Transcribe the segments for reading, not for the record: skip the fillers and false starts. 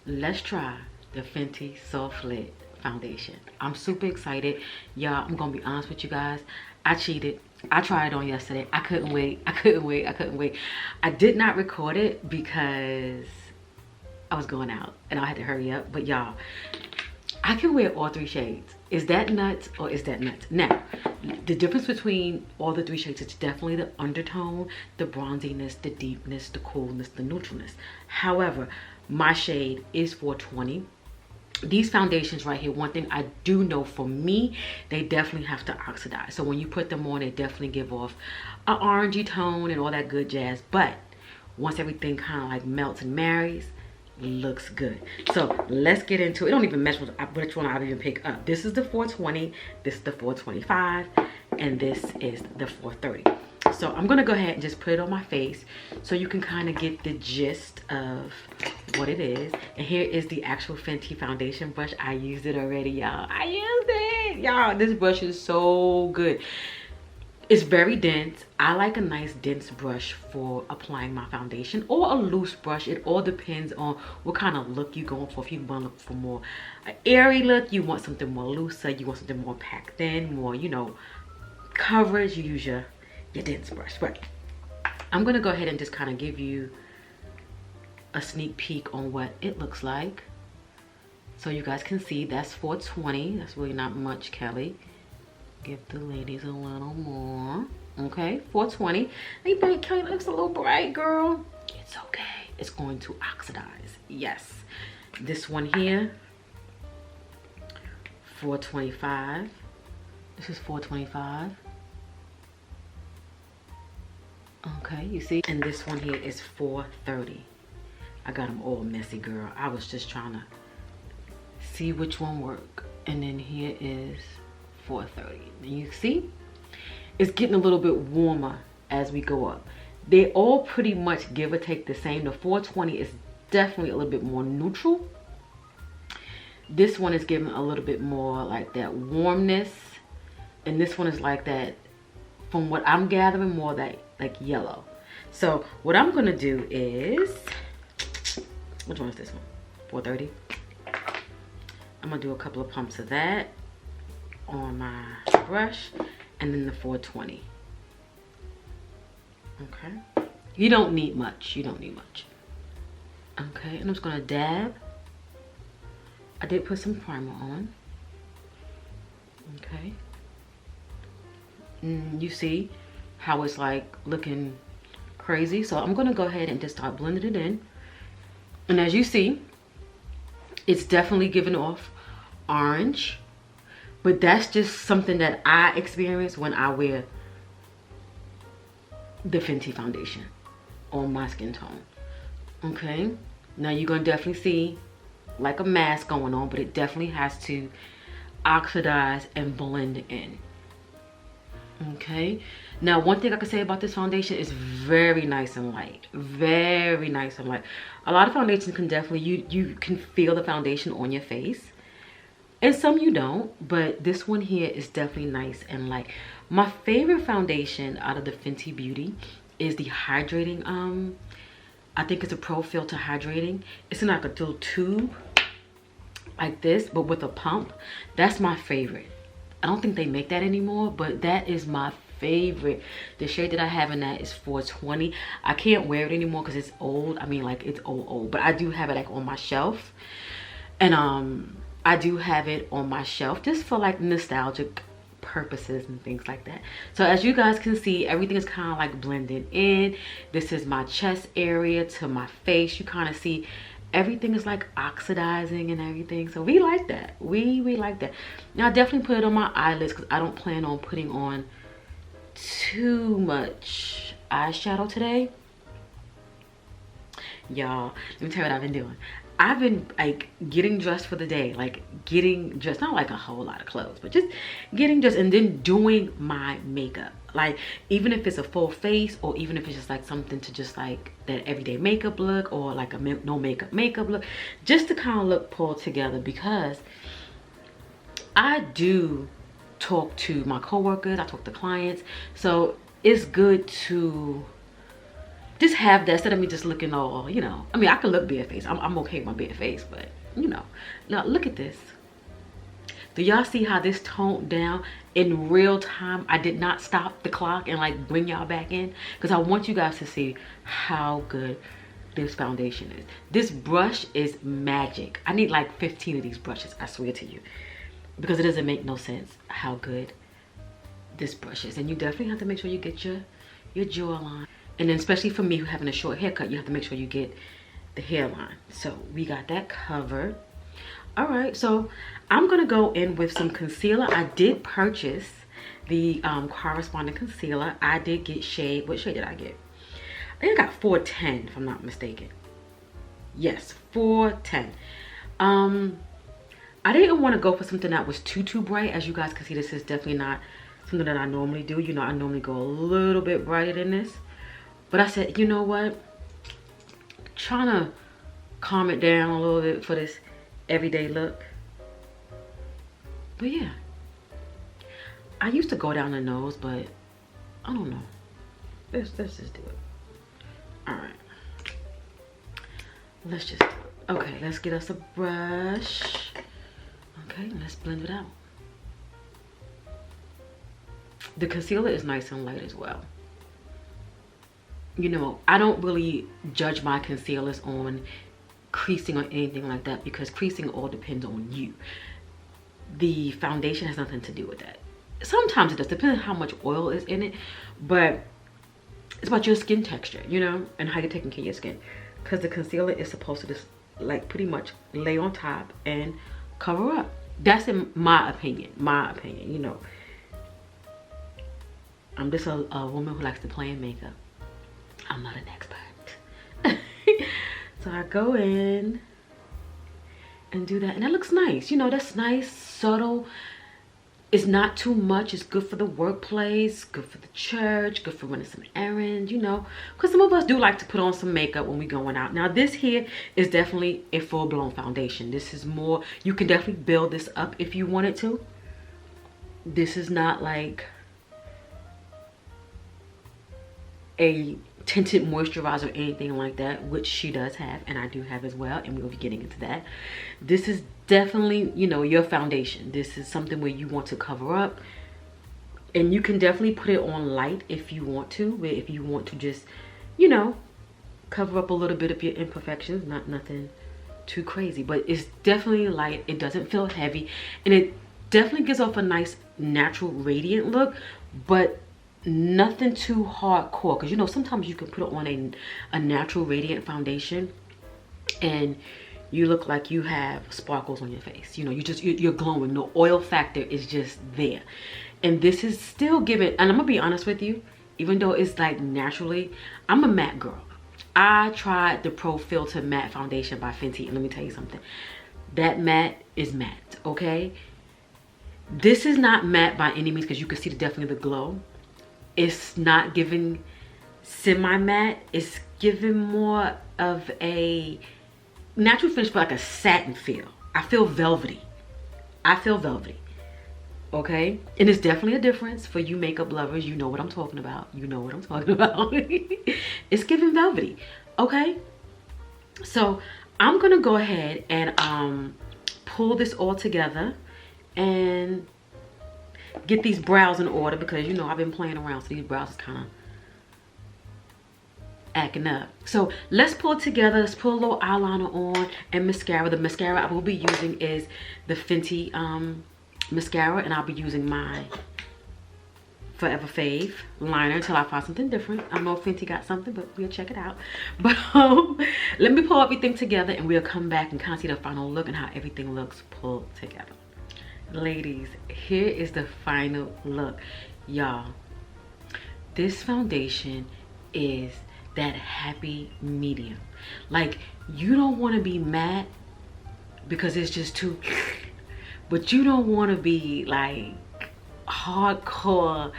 let's try the Fenty Soft Lit foundation. I'm super excited. Y'all, I'm gonna be honest with you guys. I cheated. I tried it on yesterday. I couldn't wait. I couldn't wait. I couldn't wait. I did not record it because I was going out and I had to hurry up. But y'all, I can wear all three shades. Is that nuts or is that nuts? Now, the difference between all the three shades is definitely the undertone, the bronziness, the deepness, the coolness, the neutralness. However, my shade is 420. These foundations right here, one thing I do know for me, they definitely have to oxidize. So when you put them on, they definitely give off an orangey tone and all that good jazz. But once everything kind of like melts and marries, looks good. So let's get into it. It don't even match which one I even pick up. This is the 420, this is the 425, and this is the 430. So I'm gonna go ahead and just put it on my face so you can kind of get the gist of what it is. And here is the actual Fenty foundation brush. I used it already, y'all. I used it, y'all. This brush is so good. It's very dense. I like a nice dense brush for applying my foundation, or a loose brush. It all depends on what kind of look you're going for. If you want to look for more an airy look, you want something more looser, you want something more packed in, more, you know, coverage, you use your dense brush. But I'm gonna go ahead and just kind of give you a sneak peek on what it looks like so you guys can see. That's 420. That's really not much, Kelly. Give the ladies a little more. Okay, 420. Hey, babe, Kelly looks a little bright, girl. It's okay. It's going to oxidize. Yes. This one here, 425. This is 425. Okay, you see? And this one here is 430. I got them all messy, girl. I was just trying to see which one worked. And then here is 430. And you see, it's getting a little bit warmer as we go up. They all pretty much give or take the same. The 420 is definitely a little bit more neutral. This one is giving a little bit more like that warmness, and this one is like that, from what I'm gathering, more that like yellow. So what I'm gonna do is, which one is this one? 430. I'm gonna do a couple of pumps of that on my brush, and then the 420. Okay, you don't need much. You don't need much. Okay, and I'm just gonna dab. I did put some primer on. Okay, you see how it's like looking crazy. So I'm gonna go ahead and just start blending it in. And as you see, it's definitely giving off orange. But that's just something that I experience when I wear the Fenty foundation on my skin tone. Okay, now you're gonna definitely see like a mask going on, but it definitely has to oxidize and blend in. Okay, now one thing I can say about this foundation is very nice and light. Very nice and light. A lot of foundations can definitely, you can feel the foundation on your face, and some you don't, but this one here is definitely nice and light. My favorite foundation out of the Fenty Beauty is the hydrating, I think it's a Pro Filter hydrating. It's in like a little tube like this, but with a pump. That's my favorite. I don't think they make that anymore, but that is my favorite. The shade that I have in that is 420. I can't wear it anymore because it's old. I mean, like, it's old, but I do have it like on my shelf. And I do have it on my shelf just for like nostalgic purposes and things like that. So as you guys can see, everything is kind of like blended in. This is my chest area to my face. You kind of see everything is like oxidizing and everything. So we like that. We like that. Now I definitely put it on my eyelids because I don't plan on putting on too much eyeshadow today. Y'all, let me tell you what I've been doing. I've been like getting dressed for the day, like getting dressed, not like a whole lot of clothes, but just getting dressed and then doing my makeup. Like, even if it's a full face, or even if it's just like something to just like that everyday makeup look, or like a no makeup look, just to kind of look pulled together. Because I do talk to my coworkers, I talk to clients, so it's good to just have that instead of me just looking all, you know. I mean, I can look bare face. I'm okay with my bare face, but you know. Now look at this. Do y'all see how this toned down in real time? I did not stop the clock and like bring y'all back in because I want you guys to see how good this foundation is. This brush is magic. I need like 15 of these brushes, I swear to you, because it doesn't make no sense how good this brush is. And you definitely have to make sure you get your jawline. And then especially for me who having a short haircut, you have to make sure you get the hairline. So we got that covered. All right, so I'm gonna go in with some concealer. I did purchase the corresponding concealer. I did get shade. What shade did I get? I think I got 410 if I'm not mistaken. Yes, 410. I didn't want to go for something that was too bright. As you guys can see, this is definitely not something that I normally do. You know, I normally go a little bit brighter than this. But I said, you know what? Trying to calm it down a little bit for this everyday look. But yeah, I used to go down the nose, but I don't know. Let's just do it. All right, let's just do it. Okay, let's get us a brush. Okay, let's blend it out. The concealer is nice and light as well. You know, I don't really judge my concealers on creasing or anything like that because creasing all depends on you. The foundation has nothing to do with that. Sometimes it does, depending on how much oil is in it, but it's about your skin texture, you know, and how you're taking care of your skin. Because the concealer is supposed to just like pretty much lay on top and cover up. That's in my opinion, you know. I'm just a woman who likes to play in makeup. I'm not an expert. So I go in and do that, and that looks nice. You know, that's nice, subtle. It's not too much. It's good for the workplace, good for the church, good for running some errands, you know, because some of us do like to put on some makeup when we're going out. Now this here is definitely a full-blown foundation. This is more, you can definitely build this up if you wanted to. This is not like a tinted moisturizer or anything like that, which she does have and I do have as well, and we'll be getting into that. This is definitely, you know, your foundation. This is something where you want to cover up, and you can definitely put it on light if you want to, where if you want to just, you know, cover up a little bit of your imperfections, not nothing too crazy, but it's definitely light. It doesn't feel heavy, and it definitely gives off a nice natural radiant look, but nothing too hardcore, because you know sometimes you can put on a natural radiant foundation and you look like you have sparkles on your face. You know, you're glowing. The oil factor is just there, and this is still giving. And I'm gonna be honest with you, even though it's like naturally, I'm a matte girl. I tried the Pro Filter Matte Foundation by Fenty, and let me tell you something, that matte is matte. Okay, this is not matte by any means, because you can see definitely the glow. It's not giving semi-matte. It's giving more of a natural finish, but like a satin feel. I feel velvety. Okay? And it's definitely a difference for you makeup lovers. You know what I'm talking about. It's giving velvety. Okay? So I'm gonna go ahead and pull this all together and get these brows in order, because you know I've been playing around, so these brows is kind of acting up. So let's pull it together. Let's put a little eyeliner on and mascara. The mascara I will be using is the Fenty mascara, and I'll be using my Forever Fave liner until I find something different. I don't know if Fenty got something, but we'll check it out. But let me pull everything together and we'll come back and kind of see the final look and how everything looks pulled together. Ladies, here is the final look. Y'all, this foundation is that happy medium. Like, you don't want to be matte because it's just too but you don't want to be like hardcore.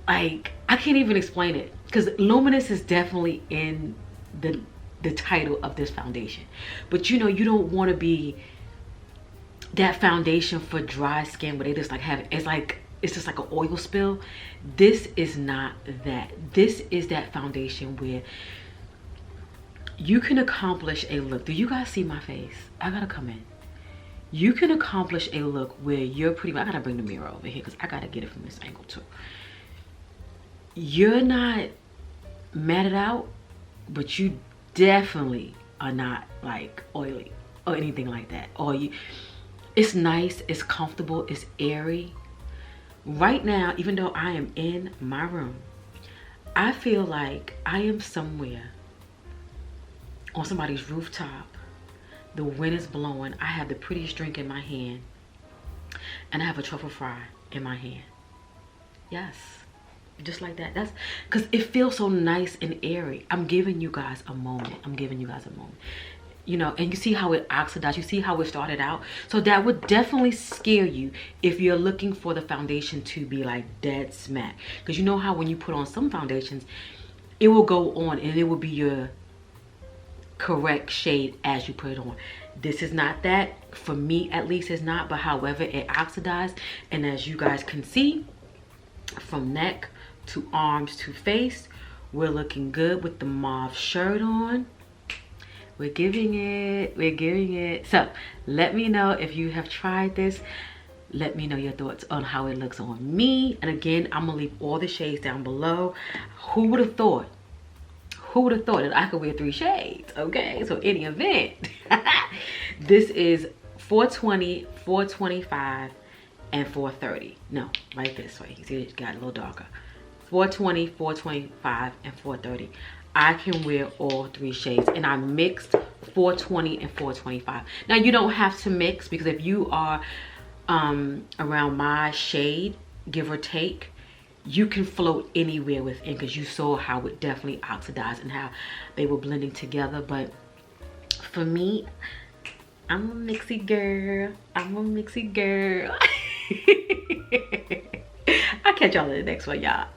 Like, I can't even explain it, because luminous is definitely in the title of this foundation, but you know you don't want to be that foundation for dry skin where they just like have, it's like it's just like an oil spill. This is not that. This is that foundation where you can accomplish a look. Do you guys see my face? I gotta come in. You can accomplish a look where you're pretty much, I gotta bring the mirror over here because I gotta get it from this angle too. You're not matted out, but you definitely are not like oily or anything like that. Or you, it's nice, it's comfortable, it's airy. Right now, even though I am in my room, I feel like I am somewhere on somebody's rooftop. The wind is blowing. I have the prettiest drink in my hand. And I have a truffle fry in my hand. Yes. Just like that. That's because it feels so nice and airy. I'm giving you guys a moment. I'm giving you guys a moment. You know, and you see how it oxidized. You see how it started out. So that would definitely scare you if you're looking for the foundation to be like dead smack. Because you know how when you put on some foundations, it will go on and it will be your correct shade as you put it on. This is not that. For me at least, it's not. But however, it oxidized. And as you guys can see, from neck to arms to face, we're looking good with the mauve shirt on. We're giving it. We're giving it. So let me know if you have tried this. Let me know your thoughts on how it looks on me. And again, I'm gonna leave all the shades down below. Who would have thought? Who would have thought that I could wear 3 shades? Okay, so any event. This is 420, 425, and 430. No, right this way. You see it got a little darker. 420, 425, and 430. I can wear all 3 shades, and I mixed 420 and 425. Now you don't have to mix, because if you are around my shade, give or take, you can float anywhere within, because you saw how it definitely oxidized and how they were blending together. But for me, I'm a mixy girl. I'm a mixy girl. I'll catch y'all in the next one, y'all.